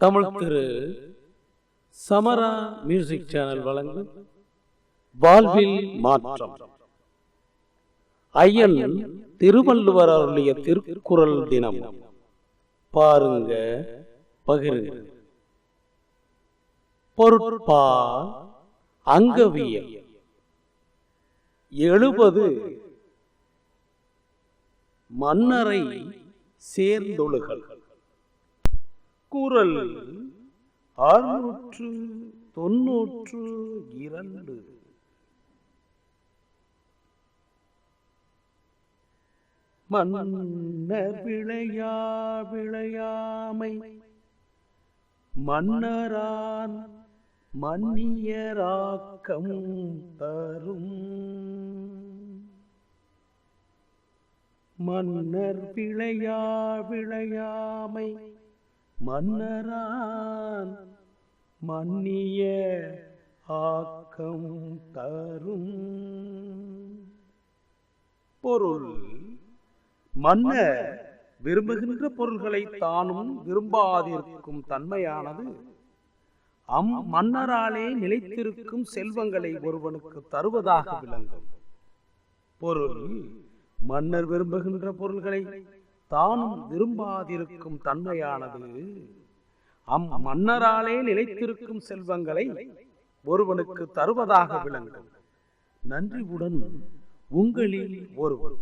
தமிழ் திரு சமரா music channel வழங்கும் வாழ்வில் மாற்றம். ஐயன் திருவள்ளுவர் அருளிய திருக்குறள் தினம். பாருங்க, பகிருங்க. பொருட்பால் அங்கவியல் 70 மன்னரை சேர்ந்தொழுகல். குறள் 692. மன்னர் விளையாமை மன்னரான் மன்னியராக்கம் தரும். மன்னர் விளையாமை மன்னரான் மன்னிய ஆக்கம் தரும். பொருள்: மன்னர் விரும்புகின்ற பொருள்களை தானும் விரும்பாதிருக்கும் தன்மையானது மன்னராலே நிலைத்திருக்கும் செல்வங்களை ஒருவனுக்கு தருவதாக விளங்கும். பொருள்: மன்னர் விரும்புகின்ற பொருள்களை தானும் விரும்பாதிருக்கும் தன்மையானது மன்னராலே நிலைத்திருக்கும் செல்வங்களை ஒருவனுக்கு தருவதாக விளங்கும். நன்றியுடன் உங்களில் ஒருவர்.